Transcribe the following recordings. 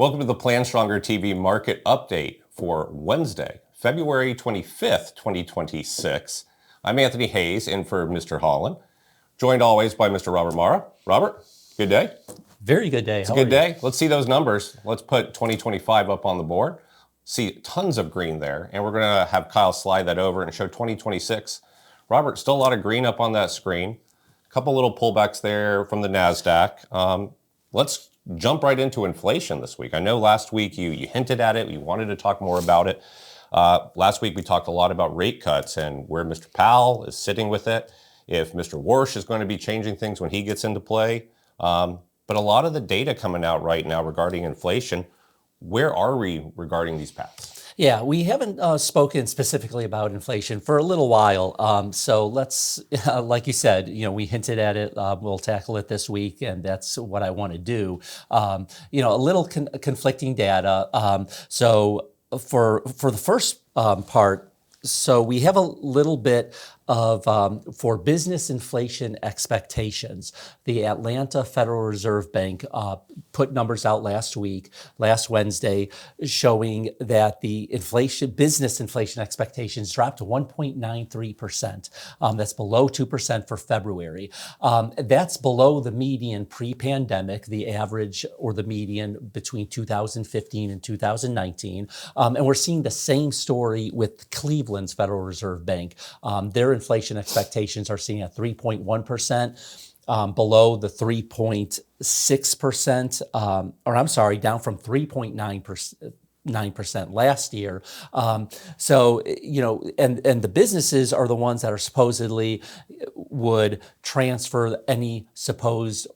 Welcome to the PlanStrongerTV market update for Wednesday, February 25th, 2026. I'm Anthony Hayes, in for Mr. Holland, joined always by Mr. Robert Mara. Robert, good day. Very good day. It's a good day. Let's see those numbers. Let's put 2025 up on the board. See tons of green there, and we're going to have Kyle slide that over and show 2026. Robert, still a lot of green up on that screen. A couple little pullbacks there from the NASDAQ. Let's jump right into inflation this week. I know last week you hinted at it. You wanted to talk more about it. Last week we talked a lot about rate cuts and where Mr. Powell is sitting with it, if Mr. Warsh is going to be changing things when he gets into play. But a lot of the data coming out right now regarding inflation, where are we regarding these paths? Yeah, we haven't spoken specifically about inflation for a little while. So let's, like you said, we hinted at it. We'll tackle it this week, and that's what I want to do. A little conflicting data. So for the first part, so we have a little bit of for business inflation expectations. The Atlanta Federal Reserve Bank put numbers out last Wednesday, showing that the business inflation expectations dropped to 1.93%. That's below 2% for February. That's below the median pre-pandemic, the average or the median between 2015 and 2019. And we're seeing the same story with Cleveland's Federal Reserve Bank. Their inflation expectations are seen at 3.1%, below the 3.6%, down from 3.9% last year. And the businesses are the ones that are supposedly would transfer any supposed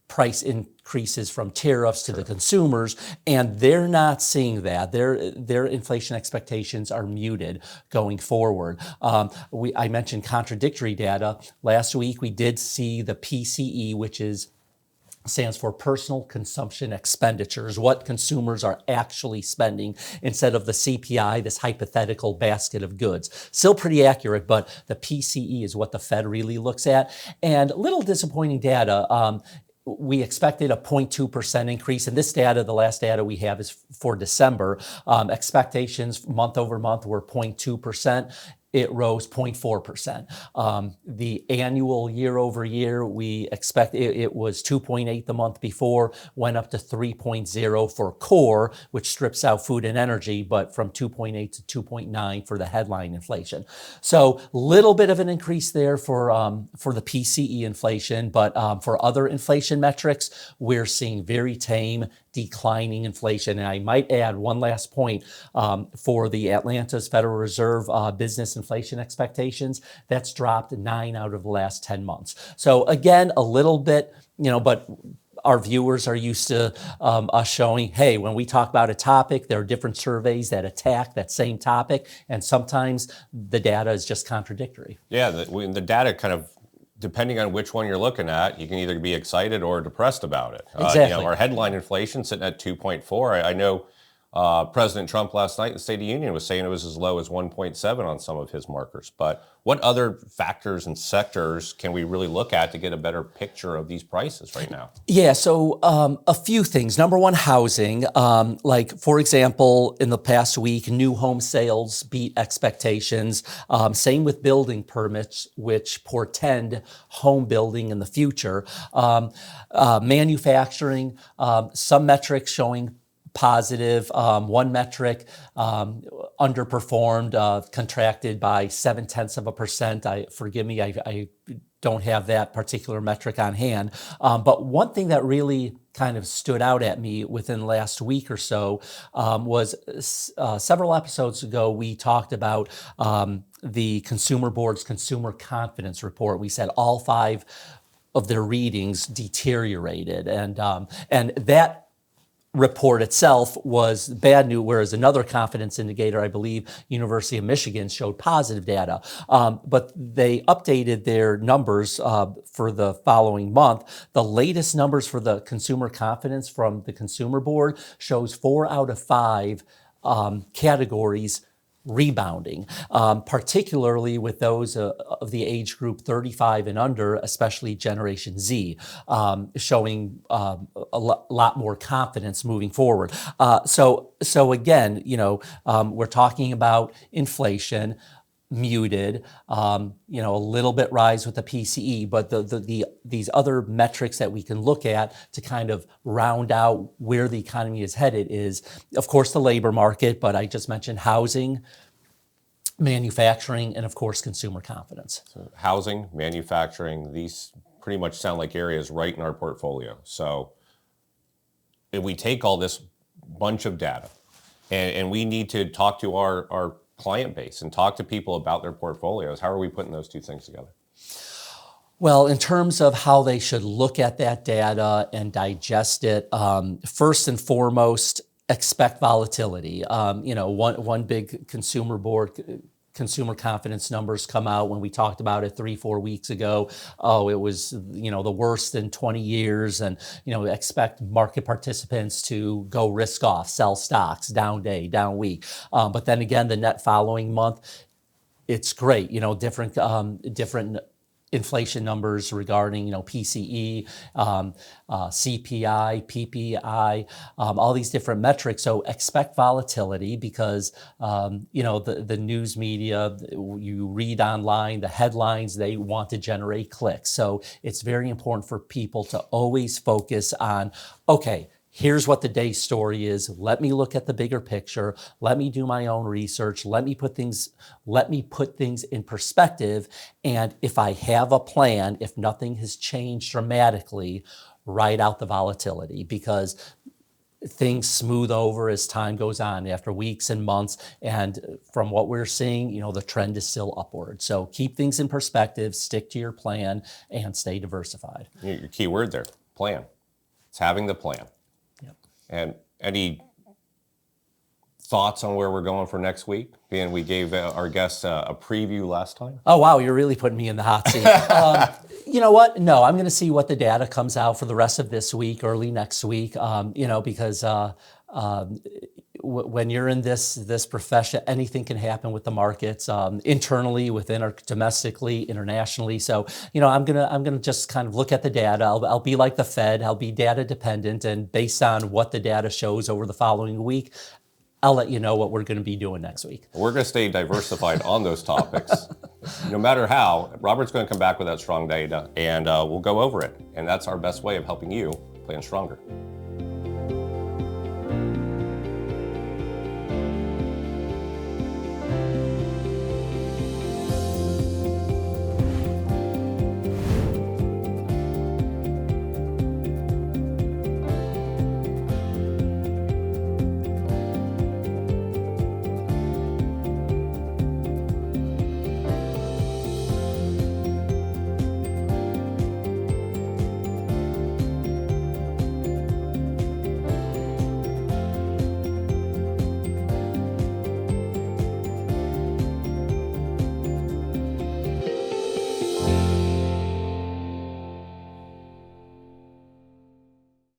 price increases from tariffs to the consumers, and they're not seeing that. Their inflation expectations are muted going forward. I mentioned contradictory data. Last week we did see the PCE, which stands for personal consumption expenditures, what consumers are actually spending, instead of the CPI, this hypothetical basket of goods. Still pretty accurate, but the PCE is what the Fed really looks at. And a little disappointing data. We expected a 0.2% increase, and this data, the last data we have, is for December. Expectations month over month were 0.2%. It rose 0.4%. The annual year over year, we expect it was 2.8 the month before, went up to 3.0 for core, which strips out food and energy, but from 2.8 to 2.9 for the headline inflation. So little bit of an increase there for the PCE inflation, but for other inflation metrics, we're seeing very tame, declining inflation. And I might add one last point for the Atlanta's Federal Reserve business inflation expectations. That's dropped 9 out of the last 10 months. So again, a little bit, but our viewers are used to us showing, hey, when we talk about a topic, there are different surveys that attack that same topic, and sometimes the data is just contradictory. Yeah, the data kind of, depending on which one you're looking at, you can either be excited or depressed about it. Exactly. Our headline inflation sitting at 2.4. I know President Trump last night in the State of the Union was saying it was as low as 1.7 on some of his markers. But what other factors and sectors can we really look at to get a better picture of these prices right now? Yeah, so a few things. Number one, housing. Like, for example, in the past week, new home sales beat expectations. Same with building permits, which portend home building in the future. Manufacturing, some metrics showing positive. One metric underperformed, contracted by 0.7%. Forgive me, I don't have that particular metric on hand. But one thing that really kind of stood out at me within the last week or so was several episodes ago, we talked about the Consumer Board's Consumer Confidence Report. We said all 5 of their readings deteriorated, and that report itself was bad news, whereas another confidence indicator, I believe, University of Michigan, showed positive data. But they updated their numbers for the following month. The latest numbers for the consumer confidence from the Consumer Board shows 4 out of 5 categories rebounding, particularly with those of the age group 35 and under, especially Generation Z, showing a lot more confidence moving forward. So again, we're talking about inflation, muted, a little bit rise with the PCE, but these other metrics that we can look at to kind of round out where the economy is headed is, of course, the labor market, but I just mentioned housing, manufacturing, and of course, consumer confidence. So housing, manufacturing, these pretty much sound like areas right in our portfolio. So if we take all this bunch of data and we need to talk to our client base and talk to people about their portfolios, how are we putting those two things together? Well, in terms of how they should look at that data and digest it, first and foremost, expect volatility. One big consumer board, consumer confidence numbers come out when we talked about it 3-4 weeks ago. Oh, it was, the worst in 20 years. And, expect market participants to go risk off, sell stocks, down day, down week. But then again, the net following month, it's great, different inflation numbers regarding, PCE, CPI, PPI, all these different metrics. So expect volatility because, the news media, you read online, the headlines, they want to generate clicks. So it's very important for people to always focus on, okay, here's what the day's story is. Let me look at the bigger picture. Let me do my own research. Let me put things in perspective. And if I have a plan, if nothing has changed dramatically, write out the volatility because things smooth over as time goes on after weeks and months. And from what we're seeing, the trend is still upward. So keep things in perspective, stick to your plan, and stay diversified. Your key word there, plan. It's having the plan. And any thoughts on where we're going for next week? Being we gave our guests a preview last time. Oh, wow, you're really putting me in the hot seat. You know what? No, I'm going to see what the data comes out for the rest of this week, early next week, because when you're in this profession, anything can happen with the markets, internally, within or domestically, internationally. So, I'm gonna just kind of look at the data. I'll be like the Fed. I'll be data dependent, and based on what the data shows over the following week, I'll let you know what we're going to be doing next week. We're going to stay diversified on those topics. No matter how, Robert's going to come back with that strong data, and we'll go over it. And that's our best way of helping you plan stronger.